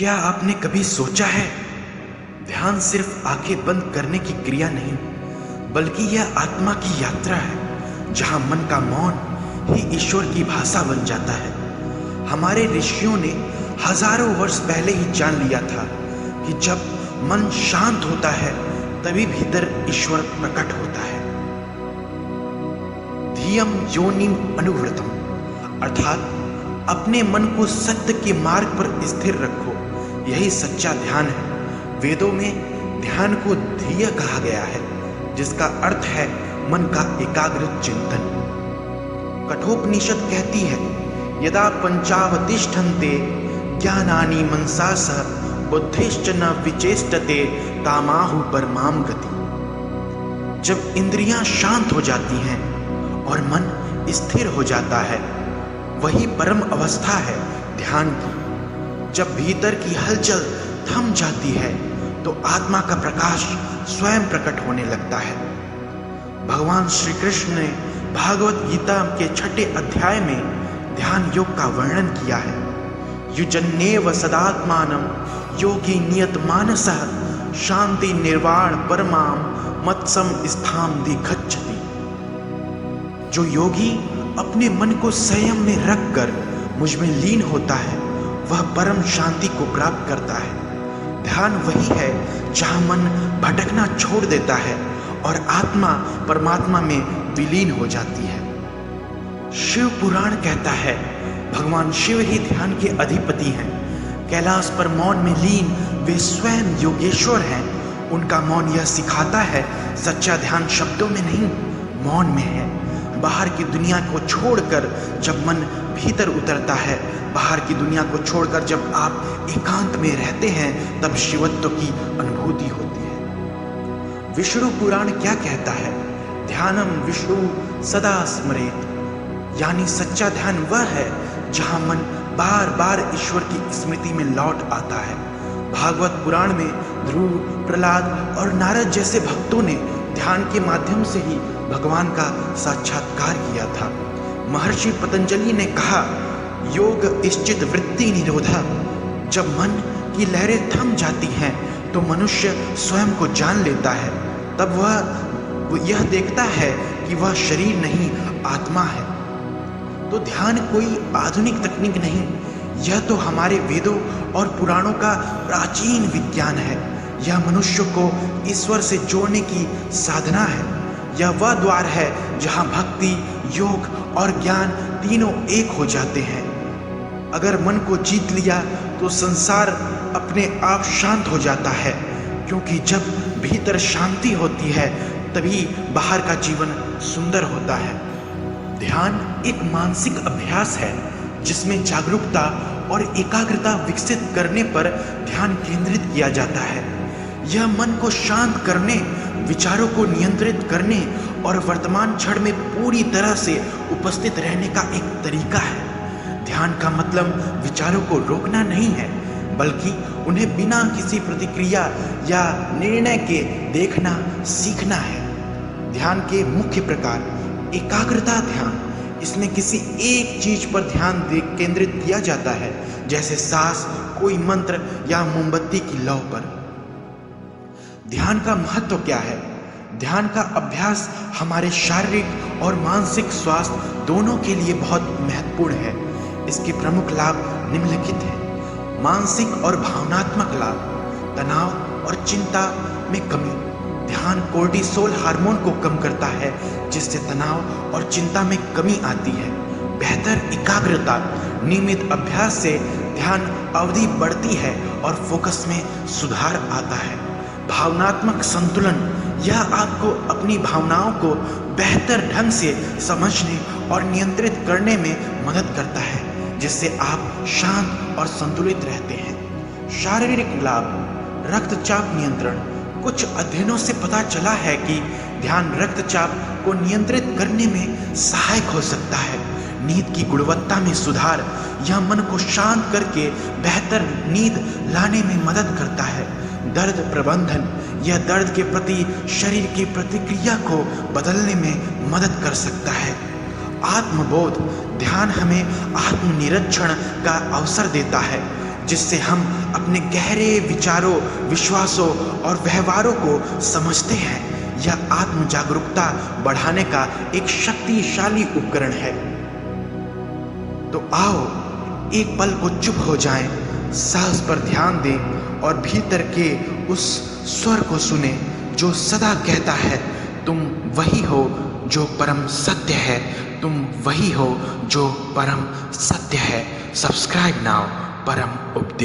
क्या आपने कभी सोचा है, ध्यान सिर्फ आंखें बंद करने की क्रिया नहीं, बल्कि यह आत्मा की यात्रा है, जहां मन का मौन ही ईश्वर की भाषा बन जाता है। हमारे ऋषियों ने हजारों वर्ष पहले ही जान लिया था कि जब मन शांत होता है तभी भीतर ईश्वर प्रकट होता है। धियम योनिम अनुव्रतम, अर्थात अपने मन को सत्य के मार्ग पर स्थिर रखो, यही सच्चा ध्यान है। वेदों में ध्यान को धिय कहा गया है, जिसका अर्थ है मन का एकाग्र चिंतन। कठोपनिषद कहती है, यदा पंचावतिष्ठन्ते ज्ञानानि मनसा सह बुद्धिश्च न विचेष्टते तामाहु परमाम गति। जब इंद्रियां शांत हो जाती हैं और मन स्थिर हो जाता है, वही परम अवस्था है ध्यान की। जब भीतर की हलचल थम जाती है तो आत्मा का प्रकाश स्वयं प्रकट होने लगता है। भगवान श्री कृष्ण ने भागवत गीता के 6 अध्याय में ध्यान योग का वर्णन किया है। युजन्नेव सदात्मानं योगी नियत मानसः शांति निर्वाण परमाम मत्सम स्थाम दिगच्छति। जो योगी अपने मन को संयम में रखकर मुझ में लीन होता है, वह परम शांति को प्राप्त करता है। ध्यान वही है जहां मन भटकना छोड़ देता है और आत्मा परमात्मा में विलीन हो जाती है। शिव पुराण कहता है, भगवान शिव ही ध्यान के अधिपति हैं। कैलाश पर मौन में लीन वे स्वयं योगेश्वर हैं। उनका मौन यह सिखाता है, सच्चा ध्यान शब्दों में नहीं, मौन में है। बाहर की दुनिया को छोड़कर जब मन भीतर उतरता है, बाहर की दुनिया को छोड़कर जब आप एकांत में रहते हैं, तब शिवत्व की अनुभूति होती है। विष्णु पुराण क्या कहता है, ध्यानम विष्णु सदा स्मरेत, यानी सच्चा ध्यान वह है जहां मन बार बार ईश्वर की स्मृति में लौट आता है। भागवत पुराण में ध्रुव, प्रहलाद और नारद जैसे भक्तों ने ध्यान के माध्यम से ही भगवान का साक्षात्कार किया था। महर्षि पतंजलि ने कहा, योग इश्चित वृत्ति निरोधा। जब मन की लहरें थम जाती हैं तो मनुष्य स्वयं को जान लेता है। तब वह यह देखता है कि वह शरीर नहीं, आत्मा है। तो ध्यान कोई आधुनिक तकनीक नहीं, यह तो हमारे वेदों और पुराणों का प्राचीन विज्ञान है। यह मनुष्य को ईश्वर से जोड़ने की साधना है। यह वह द्वार है जहां भक्ति, योग और ज्ञान तीनों एक हो जाते हैं। अगर मन को जीत लिया तो संसार अपने आप शांत हो जाता है, क्योंकि जब भीतर शांति होती है तभी बाहर का जीवन सुंदर होता है। ध्यान एक मानसिक अभ्यास है जिसमें जागरूकता और एकाग्रता विकसित करने पर ध्यान केंद्रित किया जाता है। यह मन को शांत करने, विचारों को नियंत्रित करने और वर्तमान क्षण में पूरी तरह से उपस्थित रहने का एक तरीका है। ध्यान का मतलब विचारों को रोकना नहीं है, बल्कि उन्हें बिना किसी प्रतिक्रिया या निर्णय के देखना सीखना है। ध्यान के मुख्य प्रकार, एकाग्रता ध्यान, इसमें किसी एक चीज पर ध्यान केंद्रित किया जाता है, जैसे सांस, कोई मंत्र या मोमबत्ती की लौ पर। ध्यान का महत्व क्या है? ध्यान का अभ्यास हमारे शारीरिक और मानसिक स्वास्थ्य दोनों के लिए बहुत महत्वपूर्ण है। इसके प्रमुख लाभ निम्नलिखित हैं। मानसिक और भावनात्मक लाभ, तनाव और चिंता में कमी। ध्यान कोर्टिसोल हार्मोन को कम करता है, जिससे तनाव और चिंता में कमी आती है। बेहतर एकाग्रता, नियमित अभ्यास से ध्यान अवधि बढ़ती है और फोकस में सुधार आता है। भावनात्मक संतुलन, यह आपको अपनी भावनाओं को बेहतर ढंग से समझने और नियंत्रित करने में मदद करता है, जिससे आप शांत और संतुलित रहते हैं। शारीरिक लाभ, रक्तचाप नियंत्रण। कुछ अध्ययनों से पता चला है कि ध्यान रक्तचाप को नियंत्रित करने में सहायक हो सकता है। नींद की गुणवत्ता में सुधार, यह मन को शांत करके बेहतर नींद लाने में मदद करता है। दर्द प्रबंधन, यह दर्द के प्रति शरीर की प्रतिक्रिया को बदलने में मदद कर सकता है। आत्मबोध, ध्यान हमें आत्मनिरीक्षण का अवसर देता है। जिससे हम अपने गहरे विचारों, विश्वासों और व्यवहारों को समझते हैं। यह आत्म जागरूकता बढ़ाने का एक शक्तिशाली उपकरण है। तो आओ एक पल को चुप हो जाएं, सांस पर ध्यान दें और भीतर के उस स्वर को सुने जो सदा कहता है, तुम वही हो जो परम सत्य है, तुम वही हो जो परम सत्य है। सब्सक्राइब नाउ परम उपदेश।